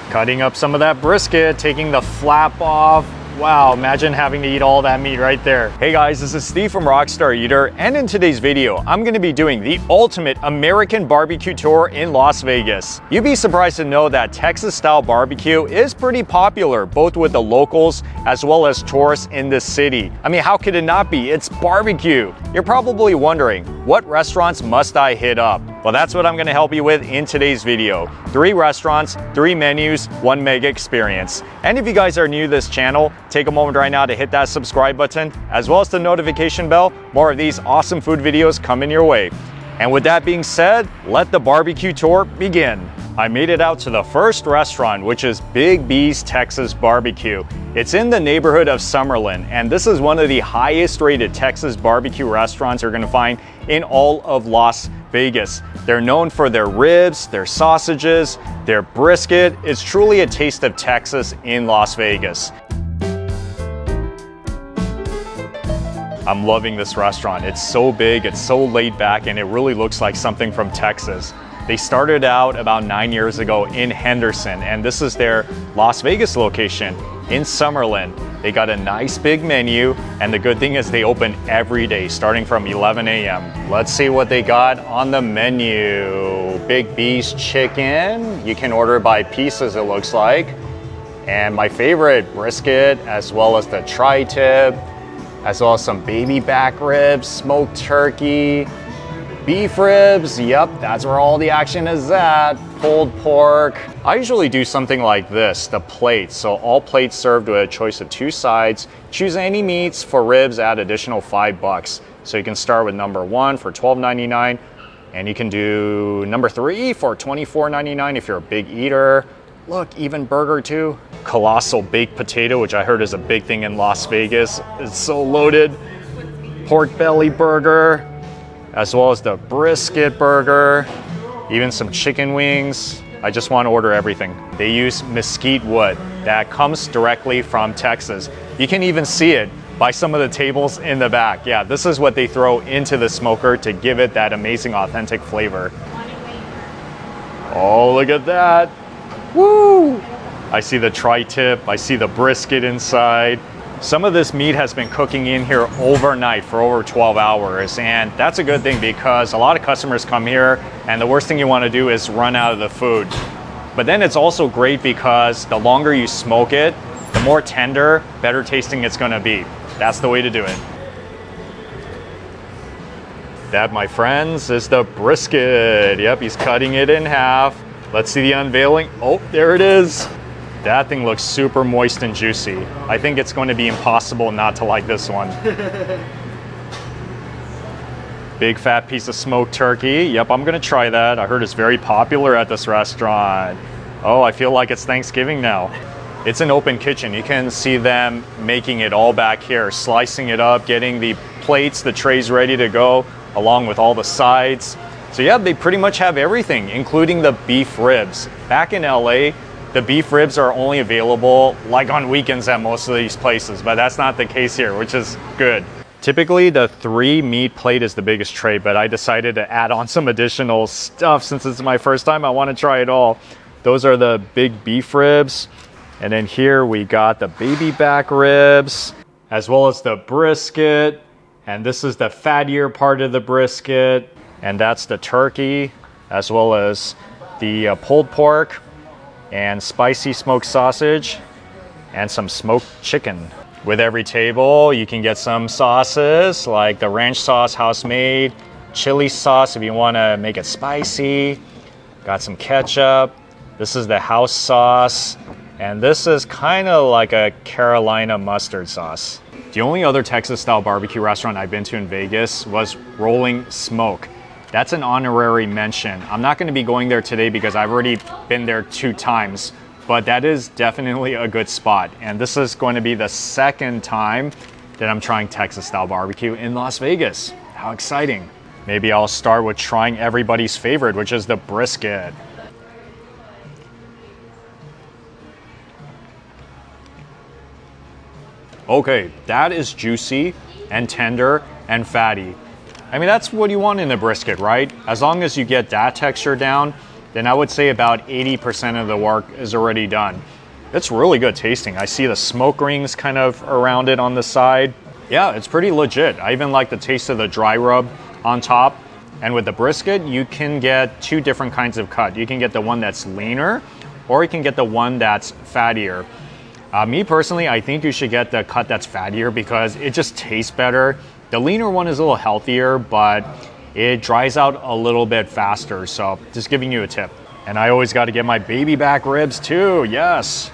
Cutting up some of that brisket, taking the flap off. Wow, imagine having to eat all that meat right there. Hey guys, this is Steve from Rockstar Eater, and in today's video, I'm gonna be doing the ultimate American barbecue tour in Las Vegas. You'd be surprised to know that Texas-style barbecue is pretty popular, both with the locals as well as tourists in the city. I mean, how could it not be? It's barbecue. You're probably wondering, what restaurants must I hit up? Well, that's what I'm gonna help you with in today's video. 3 restaurants, 3 menus, 1 mega experience. And if you guys are new to this channel, take a moment right now to hit that subscribe button, as well as the notification bell. More of these awesome food videos coming your way. And with that being said, let the barbecue tour begin. I made it out to the first restaurant, which is Big B's Texas Barbecue. It's in the neighborhood of Summerlin, and this is one of the highest rated Texas barbecue restaurants you're gonna find in all of Las Vegas. They're known for their ribs, their sausages, their brisket. It's truly a taste of Texas in Las Vegas. I'm loving this restaurant. It's so big, it's so laid back, and it really looks like something from Texas. They started out about 9 years ago in Henderson, and this is their Las Vegas location in Summerlin. They got a nice big menu, and the good thing is they open every day starting from 11 a.m. Let's see what they got on the menu. Big B's chicken. You can order by pieces, it looks like. And my favorite, brisket, as well as the tri-tip, as well as some baby back ribs, smoked turkey, beef ribs. Yep, that's where all the action is at. Pulled pork. I usually do something like this, the plates. So all plates served with a choice of 2 sides. Choose any meats. For ribs, add additional $5. So you can start with number 1 for $12.99, and you can do number 3 for $24.99 if you're a big eater. Look, even burger too. Colossal baked potato, which I heard is a big thing in Las Vegas. It's so loaded. Pork belly burger, as well as the brisket burger, even some chicken wings. I just want to order everything. They use mesquite wood that comes directly from Texas. You can even see it by some of the tables in the back. Yeah, this is what they throw into the smoker to give it that amazing, authentic flavor. Oh, look at that. Woo! I see the tri-tip, I see the brisket inside. Some of this meat has been cooking in here overnight for over 12 hours, and that's a good thing because a lot of customers come here and the worst thing you want to do is run out of the food. But then it's also great because the longer you smoke it, the more tender, better tasting it's going to be. That's the way to do it. That, my friends, is the brisket. Yep, he's cutting it in half. Let's see the unveiling. Oh, there it is. That thing looks super moist and juicy. I think it's going to be impossible not to like this one. Big fat piece of smoked turkey. Yep, I'm gonna try that. I heard it's very popular at this restaurant. Oh, I feel like it's Thanksgiving now. It's an open kitchen. You can see them making it all back here, slicing it up, getting the plates, the trays ready to go, along with all the sides. So yeah, they pretty much have everything, including the beef ribs. Back in LA, the beef ribs are only available like on weekends at most of these places, but that's not the case here, which is good. Typically the 3 meat plate is the biggest tray, but I decided to add on some additional stuff since it's my first time. I want to try it all. Those are the big beef ribs. And then here we got the baby back ribs, as well as the brisket. And this is the fattier part of the brisket. And that's the turkey, as well as the pulled pork and spicy smoked sausage and some smoked chicken. With every table, you can get some sauces like the ranch sauce, house made, chili sauce if you want to make it spicy. Got some ketchup. This is the house sauce. And this is kind of like a Carolina mustard sauce. The only other Texas-style barbecue restaurant I've been to in Vegas was Rolling Smoke. That's an honorary mention. I'm not going to be going there today because I've already been there 2 times, but that is definitely a good spot. And this is going to be the 2nd time that I'm trying Texas-style barbecue in Las Vegas. How exciting. Maybe I'll start with trying everybody's favorite, which is the brisket. Okay, that is juicy and tender and fatty. I mean, that's what you want in a brisket, right? As long as you get that texture down, then I would say about 80% of the work is already done. It's really good tasting. I see the smoke rings kind of around it on the side. Yeah, it's pretty legit. I even like the taste of the dry rub on top. And with the brisket, you can get two different kinds of cut. You can get the one that's leaner, or you can get the one that's fattier. Me personally, I think you should get the cut that's fattier because it just tastes better. The leaner one is a little healthier, but it dries out a little bit faster. So just giving you a tip. And I always got to get my baby back ribs too, yes.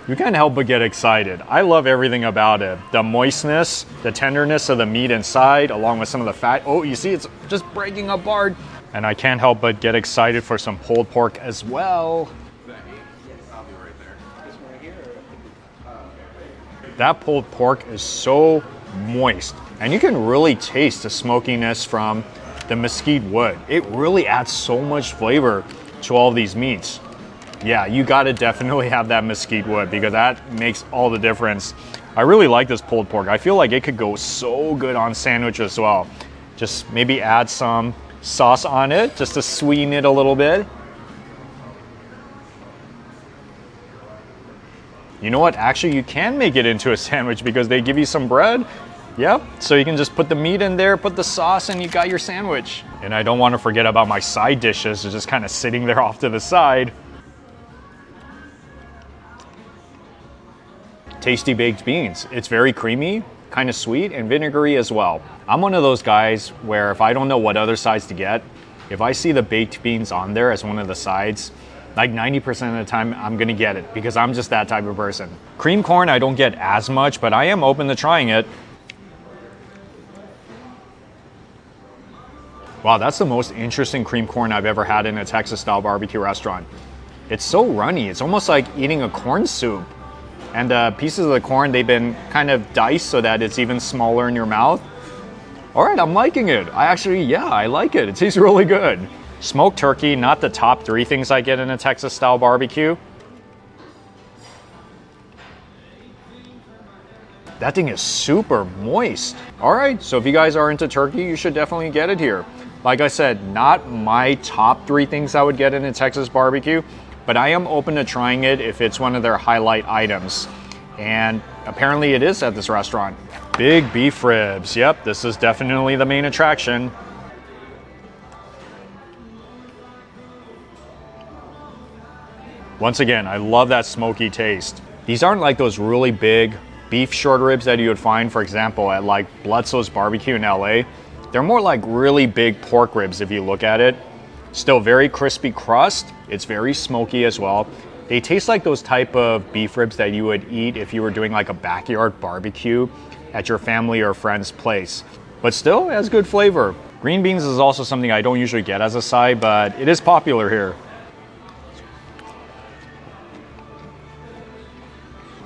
You can't help but get excited. I love everything about it. The moistness, the tenderness of the meat inside, along with some of the fat. Oh, you see, it's just breaking apart. And I can't help but get excited for some pulled pork as well. That pulled pork is so moist. And you can really taste the smokiness from the mesquite wood. It really adds so much flavor to all of these meats. Yeah, you gotta definitely have that mesquite wood because that makes all the difference. I really like this pulled pork. I feel like it could go so good on sandwich as well. Just maybe add some sauce on it just to sweeten it a little bit. You know what? Actually, you can make it into a sandwich because they give you some bread. Yep, so you can just put the meat in there, put the sauce, and you got your sandwich. And I don't want to forget about my side dishes. They're just kind of sitting there off to the side. Tasty baked beans. It's very creamy, kind of sweet, and vinegary as well. I'm one of those guys where if I don't know what other sides to get, if I see the baked beans on there as one of the sides, like 90% of the time I'm gonna get it because I'm just that type of person. Cream corn I don't get as much, but I am open to trying it. Wow, that's the most interesting cream corn I've ever had in a Texas-style barbecue restaurant. It's so runny, it's almost like eating a corn soup. And the pieces of the corn, they've been kind of diced so that it's even smaller in your mouth. All right, I'm liking it. I like it. It tastes really good. Smoked turkey, not the top 3 things I get in a Texas-style barbecue. That thing is super moist. All right, so if you guys are into turkey, you should definitely get it here. Like I said, not my top 3 things I would get in a Texas barbecue, but I am open to trying it if it's one of their highlight items. And apparently it is at this restaurant. Big beef ribs. Yep, this is definitely the main attraction. Once again, I love that smoky taste. These aren't like those really big beef short ribs that you would find, for example, at like Bludso's Barbecue in LA. They're more like really big pork ribs if you look at it. Still very crispy crust. It's very smoky as well. They taste like those type of beef ribs that you would eat if you were doing like a backyard barbecue at your family or friend's place. But still, it has good flavor. Green beans is also something I don't usually get as a side, but it is popular here.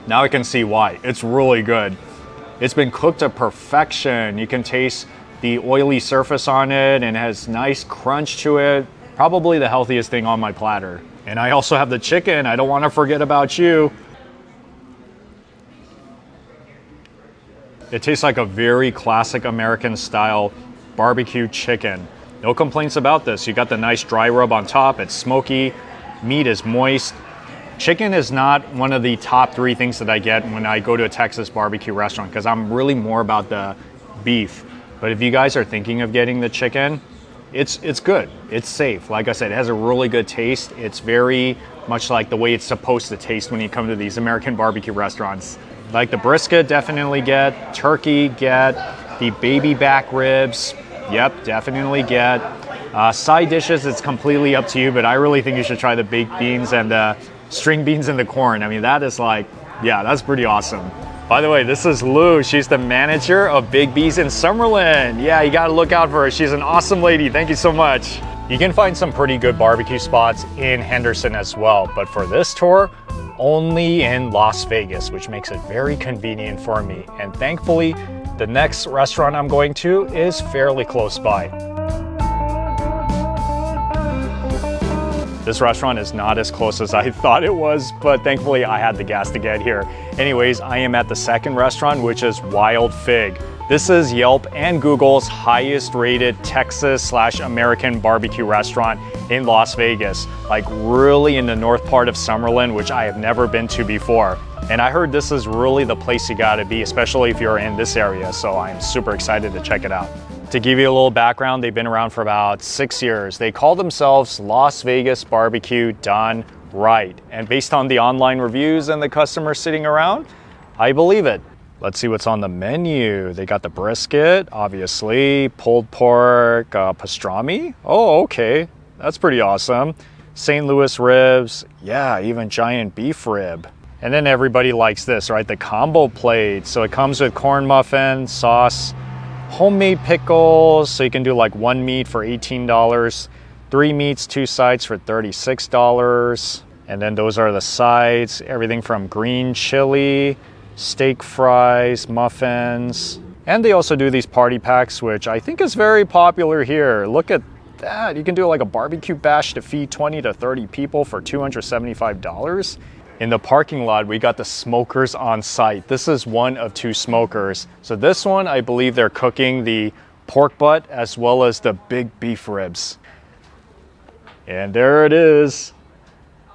Now I can see why. It's really good. It's been cooked to perfection. You can taste the oily surface on it and it has nice crunch to it. Probably the healthiest thing on my platter. And I also have the chicken. I don't want to forget about you. It tastes like a very classic American style barbecue chicken. No complaints about this. You got the nice dry rub on top. It's smoky. Meat is moist. Chicken is not one of the top 3 things that I get when I go to a Texas barbecue restaurant because I'm really more about the beef. But if you guys are thinking of getting the chicken, it's good. It's safe. Like I said, it has a really good taste. It's very much like the way it's supposed to taste when you come to these American barbecue restaurants. Like the brisket, definitely get. Turkey, get. The baby back ribs, yep, definitely get. Side dishes, it's completely up to you, but I really think you should try the baked beans and the string beans and the corn. I mean, that is like, yeah, that's pretty awesome. By the way, this is Lou. She's the manager of Big B's in Summerlin. Yeah, you gotta look out for her. She's an awesome lady. Thank you so much. You can find some pretty good barbecue spots in Henderson as well, but for this tour, only in Las Vegas, which makes it very convenient for me. And thankfully, the next restaurant I'm going to is fairly close by. This restaurant is not as close as I thought it was, but thankfully I had the gas to get here. Anyways, I am at the second restaurant, which is Wild Fig. This is Yelp and Google's highest rated Texas/American barbecue restaurant in Las Vegas, like really in the north part of Summerlin, which I have never been to before. And I heard this is really the place you gotta be, especially if you're in this area, so I'm super excited to check it out. To give you a little background, they've been around for about 6 years. They call themselves Las Vegas Barbecue Done Right. And based on the online reviews and the customers sitting around, I believe it. Let's see what's on the menu. They got the brisket, obviously, pulled pork, pastrami. Oh, okay, that's pretty awesome. St. Louis ribs, yeah, even giant beef rib. And then everybody likes this, right? The combo plate. So it comes with corn muffin, sauce, homemade pickles. So you can do like 1 meat for $18, 3 meats, 2 sides for $36. And then those are the sides, everything from green chili, steak fries, muffins. And they also do these party packs, which I think is very popular here. Look at that. You can do like a barbecue bash to feed 20 to 30 people for $275. In the parking lot, we got the smokers on site. This is one of 2 smokers. So this one, I believe they're cooking the pork butt as well as the big beef ribs. And there it is.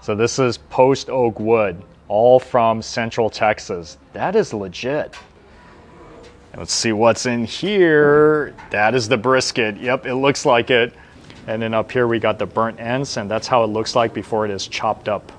So this is post oak wood, all from Central Texas. That is legit. Let's see what's in here. That is the brisket. Yep, it looks like it. And then up here we got the burnt ends, and that's how it looks like before it is chopped up.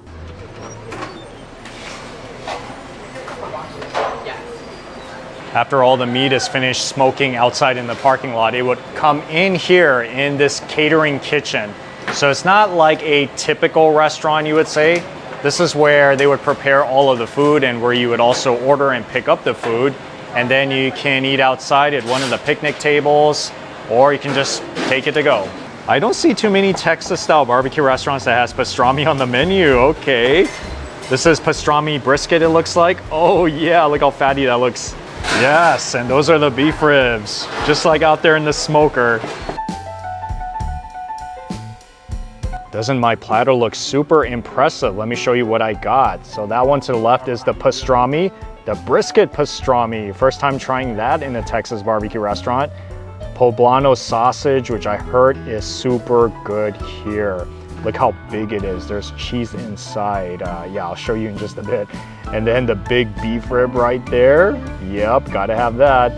After all the meat is finished smoking outside in the parking lot, it would come in here in this catering kitchen. So it's not like a typical restaurant, you would say. This is where they would prepare all of the food and where you would also order and pick up the food. And then you can eat outside at one of the picnic tables, or you can just take it to go. I don't see too many Texas-style barbecue restaurants that has pastrami on the menu. Okay. This is pastrami brisket, it looks like. Oh yeah, look how fatty that looks. Yes, and those are the beef ribs, just like out there in the smoker. Doesn't my platter look super impressive? Let me show you what I got. So that one to the left is the pastrami, the brisket pastrami. First time trying that in a Texas barbecue restaurant. Poblano sausage, which I heard is super good here. Look how big it is. There's cheese inside. Yeah, I'll show you in just a bit. And then the big beef rib right there. Yep, gotta have that.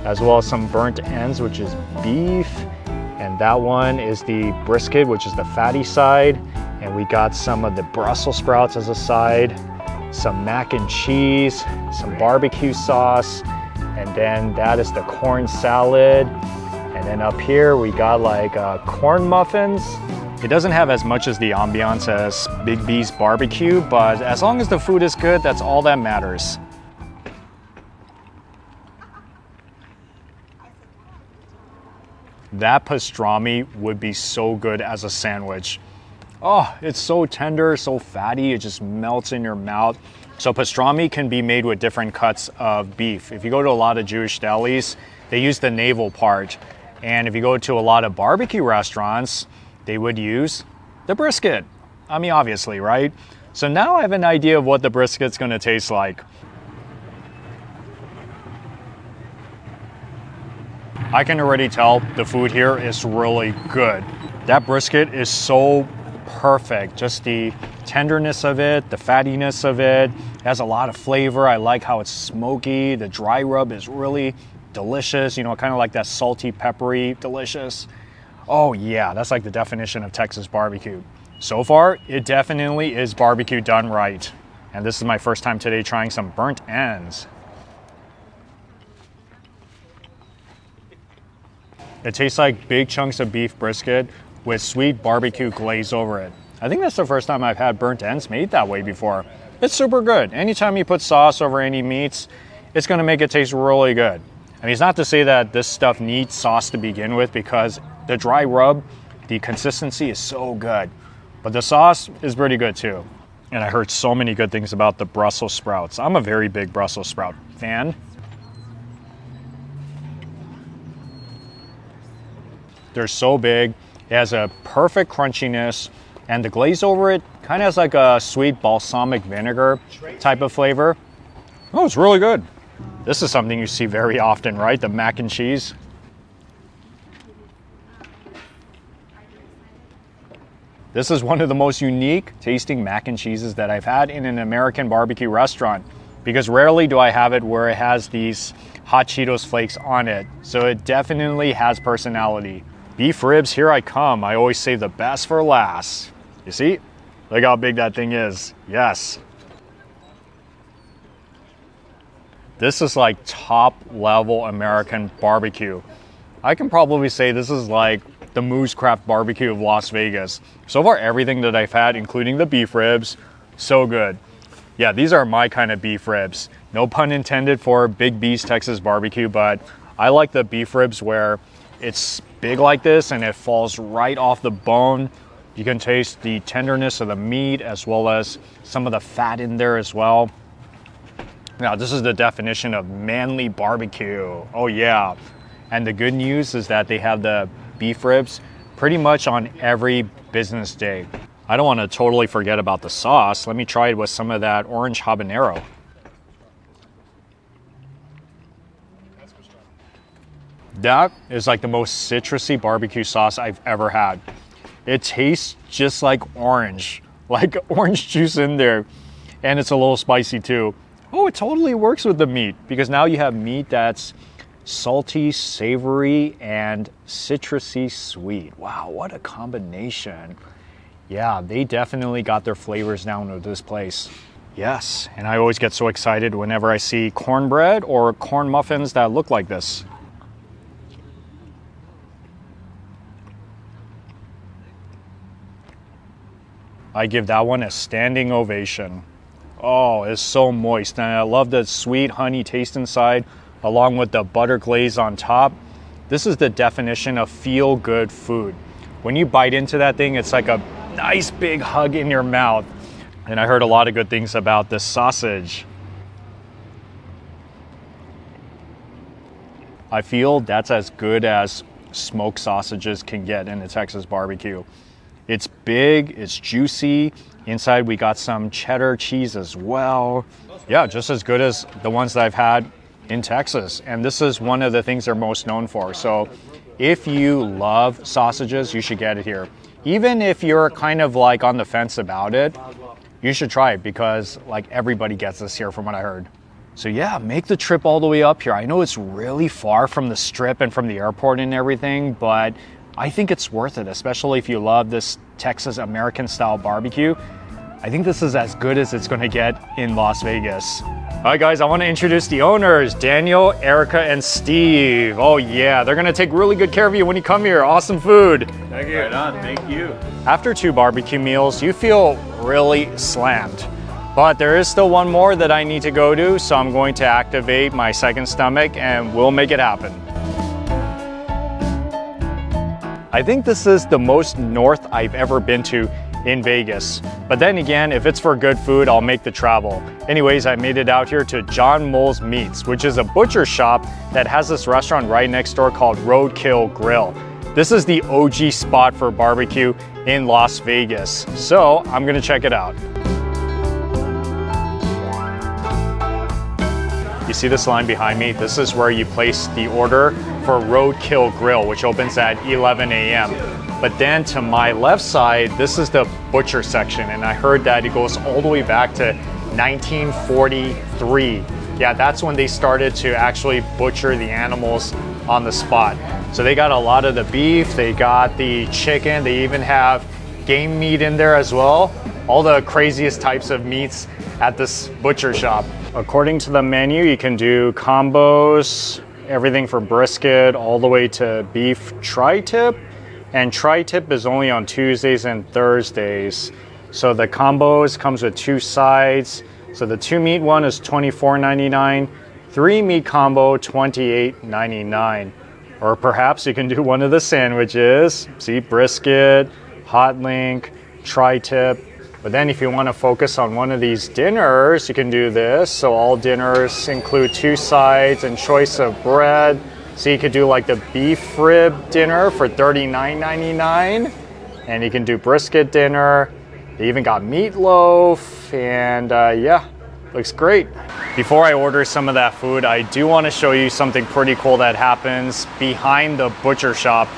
As well as some burnt ends, which is beef. And that one is the brisket, which is the fatty side. And we got some of the Brussels sprouts as a side, some mac and cheese, some barbecue sauce, and then that is the corn salad. And then up here we got like corn muffins. It doesn't have as much as the ambiance as Big B's barbecue, but as long as the food is good, that's all that matters. That pastrami would be so good as a sandwich. Oh, it's so tender, so fatty, it just melts in your mouth. So pastrami can be made with different cuts of beef. If you go to a lot of Jewish delis, they use the navel part. And if you go to a lot of barbecue restaurants, they would use the brisket. I mean, obviously, right? So now I have an idea of what the brisket's gonna taste like. I can already tell the food here is really good. That brisket is so perfect. Just the tenderness of it, the fattiness of it. It has a lot of flavor. I like how it's smoky. The dry rub is really delicious. You know, kind of like that salty, peppery, delicious. Oh yeah, that's like the definition of Texas barbecue. So far, it definitely is barbecue done right. And this is my first time today trying some burnt ends. It tastes like big chunks of beef brisket with sweet barbecue glaze over it. I think that's the first time I've had burnt ends made that way before. It's super good. Anytime you put sauce over any meats, it's gonna make it taste really good. I mean, it's not to say that this stuff needs sauce to begin with, because the dry rub, the consistency is so good. But the sauce is pretty good too. And I heard so many good things about the Brussels sprouts. I'm a very big Brussels sprout fan. They're so big. It has a perfect crunchiness, and the glaze over it kind of has like a sweet balsamic vinegar type of flavor. Oh, it's really good. This is something you see very often, right? The mac and cheese. This is one of the most unique tasting mac and cheeses that I've had in an American barbecue restaurant, because rarely do I have it where it has these hot Cheetos flakes on it. So it definitely has personality. Beef ribs, here I come. I always save the best for last. You see? Look how big that thing is. Yes. This is like top level American barbecue. I can probably say this is like the Moose Craft barbecue of Las Vegas. So far, everything that I've had, including the beef ribs, so good. Yeah, these are my kind of beef ribs. No pun intended for Big B's Texas barbecue, but I like the beef ribs where it's big like this and it falls right off the bone. You can taste the tenderness of the meat as well as some of the fat in there as well. Now, this is the definition of manly barbecue. Oh yeah. And the good news is that they have the beef ribs pretty much on every business day. I don't want to totally forget about the sauce. Let me try it with some of that orange habanero. That is like the most citrusy barbecue sauce I've ever had. It tastes just like orange juice in there. And it's a little spicy too. Oh, it totally works with the meat, because now you have meat that's salty, savory, and citrusy sweet. Wow, what a combination. Yeah, they definitely got their flavors down with this place. Yes, and I always get so excited whenever I see cornbread or corn muffins that look like this. I give that one a standing ovation. Oh, it's so moist, and I love the sweet honey taste inside, along with the butter glaze on top. This is the definition of feel-good food. When you bite into that thing, it's like a nice big hug in your mouth. And I heard a lot of good things about this sausage. I feel that's as good as smoked sausages can get in a Texas barbecue. It's big, it's juicy. Inside we got some cheddar cheese as well. Yeah, just as good as the ones that I've had in Texas. And this is one of the things they're most known for. So if you love sausages, you should get it here. Even if you're kind of like on the fence about it, you should try it, because like everybody gets this here from what I heard. So yeah, make the trip all the way up here. I know it's really far from the strip and from the airport and everything, but I think it's worth it, especially if you love this Texas American style barbecue. I think this is as good as it's going to get in Las Vegas. All right, guys, I want to introduce the owners, Daniel, Erica, and Steve. Oh yeah, they're going to take really good care of you when you come here. Awesome food. Thank you. Right on, thank you. After 2 barbecue meals, you feel really slammed. But there is still one more that I need to go to, so I'm going to activate my second stomach and we'll make it happen. I think this is the most north I've ever been to in Vegas. But then again, if it's for good food, I'll make the travel. Anyways, I made it out here to John Mole's Meats, which is a butcher shop that has this restaurant right next door called Roadkill Grill. This is the OG spot for barbecue in Las Vegas. So I'm gonna check it out. You see this line behind me? This is where you place the order for Roadkill Grill, which opens at 11 a.m. But then to my left side, this is the butcher section, and I heard that it goes all the way back to 1943. Yeah, that's when they started to actually butcher the animals on the spot. So they got a lot of the beef, they got the chicken, they even have game meat in there as well. All the craziest types of meats at this butcher shop. According to the menu, you can do combos, everything from brisket all the way to beef tri-tip. And tri-tip is only on Tuesdays and Thursdays. So the combos comes with 2 sides. So the 2 meat one is $24.99, 3 meat combo $28.99. Or perhaps you can do one of the sandwiches. See, brisket, hot link, tri-tip. But then if you want to focus on one of these dinners, you can do this. So all dinners include 2 sides and choice of bread. So you could do like the beef rib dinner for $39.99. And you can do brisket dinner. They even got meatloaf, and yeah, looks great. Before I order some of that food, I do want to show you something pretty cool that happens behind the butcher shop.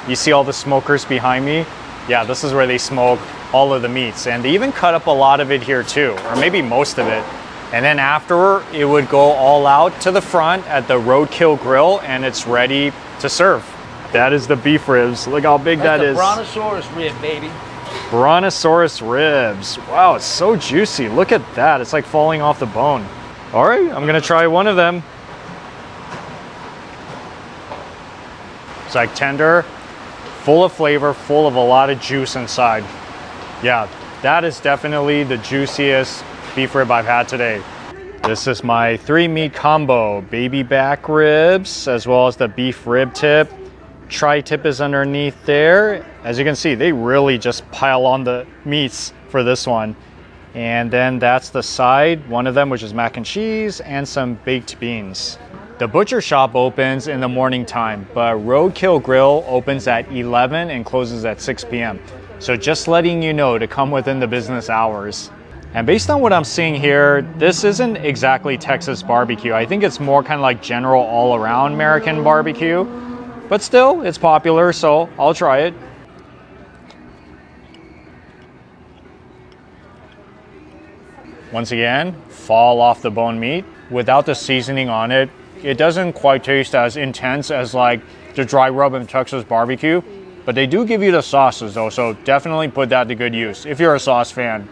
You see all the smokers behind me? Yeah, this is where they smoke all of the meats. And they even cut up a lot of it here too, or maybe most of it. And then after, it would go all out to the front at the Roadkill Grill, and it's ready to serve. That is the beef ribs. Look how big that is. Brontosaurus rib, baby. Brontosaurus ribs. Wow, it's so juicy. Look at that. It's like falling off the bone. All right, I'm gonna try one of them. It's like tender, full of flavor, full of a lot of juice inside. Yeah, that is definitely the juiciest beef rib I've had today. This is my 3-meat combo. Baby back ribs, as well as the beef rib tip. Tri-tip is underneath there. As you can see, they really just pile on the meats for this one. And then that's the side, one of them, which is mac and cheese and some baked beans. The butcher shop opens in the morning time, but Roadkill Grill opens at 11 and closes at 6 p.m. So just letting you know to come within the business hours. And based on what I'm seeing here, this isn't exactly Texas barbecue. I think it's more kind of like general all-around American barbecue. But still, it's popular, so I'll try it. Once again, fall off the bone meat. Without the seasoning on it, it doesn't quite taste as intense as like the dry rub in Texas barbecue. But they do give you the sauces though, so definitely put that to good use if you're a sauce fan.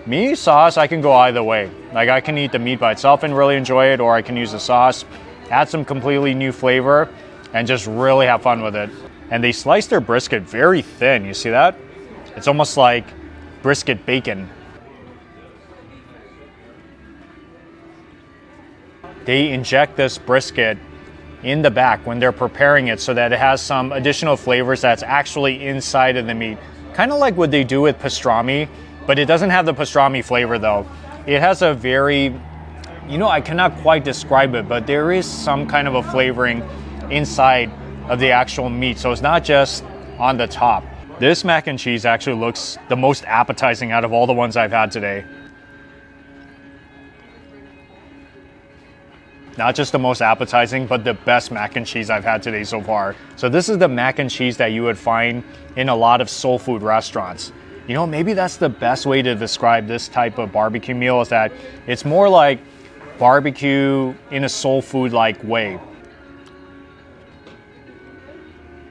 Me, sauce, I can go either way. Like I can eat the meat by itself and really enjoy it, or I can use the sauce, add some completely new flavor, and just really have fun with it. And they slice their brisket very thin, you see that? It's almost like brisket bacon. They inject this brisket in the back when they're preparing it so that it has some additional flavors that's actually inside of the meat. Kind of like what they do with pastrami. But it doesn't have the pastrami flavor though. It has a very, I cannot quite describe it, but there is some kind of a flavoring inside of the actual meat. So it's not just on the top. This mac and cheese actually looks the most appetizing out of all the ones I've had today. Not just the most appetizing, but the best mac and cheese I've had today so far. So this is the mac and cheese that you would find in a lot of soul food restaurants. Maybe that's the best way to describe this type of barbecue meal, is that it's more like barbecue in a soul food like way.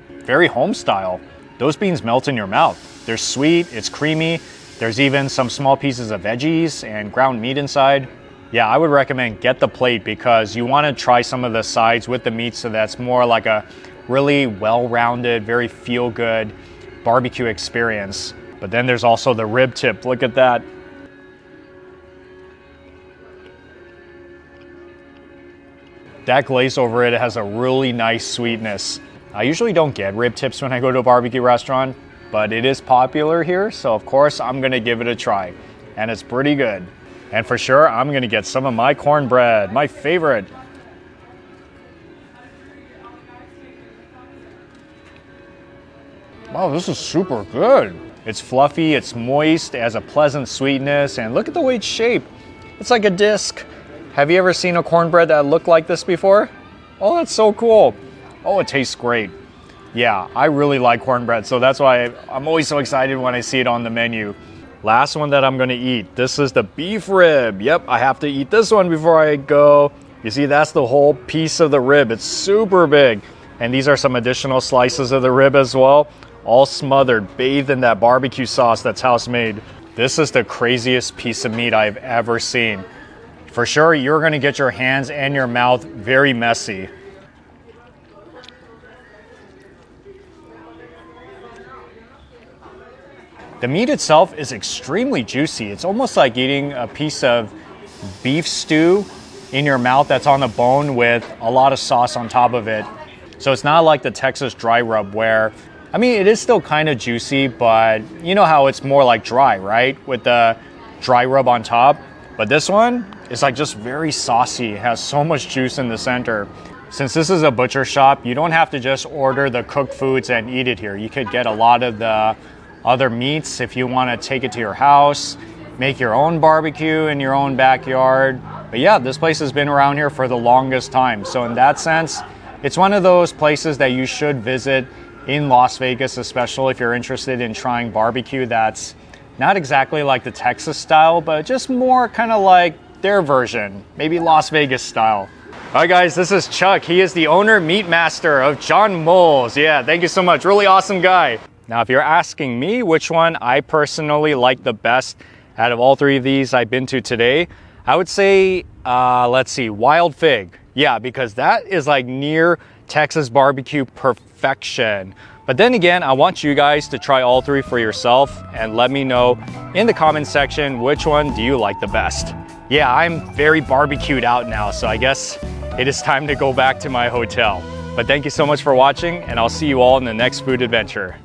Very home style. Those beans melt in your mouth. They're sweet, it's creamy. There's even some small pieces of veggies and ground meat inside. Yeah, I would recommend get the plate because you want to try some of the sides with the meat, so that's more like a really well-rounded, very feel-good barbecue experience. But then there's also the rib tip. Look at that. That glaze over it has a really nice sweetness. I usually don't get rib tips when I go to a barbecue restaurant, but it is popular here, so of course I'm gonna give it a try. And it's pretty good. And for sure, I'm gonna get some of my cornbread, my favorite. Wow, this is super good. It's fluffy, it's moist, it has a pleasant sweetness, and look at the way it's shaped. It's like a disc. Have you ever seen a cornbread that looked like this before? Oh, that's so cool. Oh, it tastes great. Yeah, I really like cornbread, so that's why I'm always so excited when I see it on the menu. Last one that I'm gonna eat. This is the beef rib. Yep, I have to eat this one before I go. You see, that's the whole piece of the rib. It's super big. And these are some additional slices of the rib as well. All smothered, bathed in that barbecue sauce that's house made. This is the craziest piece of meat I've ever seen. For sure, you're gonna get your hands and your mouth very messy. The meat itself is extremely juicy. It's almost like eating a piece of beef stew in your mouth that's on the bone with a lot of sauce on top of it. So it's not like the Texas dry rub where, it is still kind of juicy, but you know how it's more like dry, right? With the dry rub on top. But this one is like just very saucy. It has so much juice in the center. Since this is a butcher shop, you don't have to just order the cooked foods and eat it here. You could get a lot of the other meats if you want to take it to your house make your own barbecue in your own backyard. But yeah, this place has been around here for the longest time. So in that sense, it's one of those places that you should visit in Las Vegas, especially if you're interested in trying barbecue that's not exactly like the Texas style, but just more kind of like their version, maybe Las Vegas style. All right, guys, this is Chuck. He is the owner, meat master of John Mull's. Yeah, thank you so much. Really awesome guy. Now, if you're asking me which one I personally like the best out of all three of these I've been to today, I would say, let's see, Wild Fig. Yeah, because that is like near Texas barbecue perfection. But then again, I want you guys to try all three for yourself and let me know in the comment section which one do you like the best. Yeah, I'm very barbecued out now, so I guess it is time to go back to my hotel. But thank you so much for watching, and I'll see you all in the next food adventure.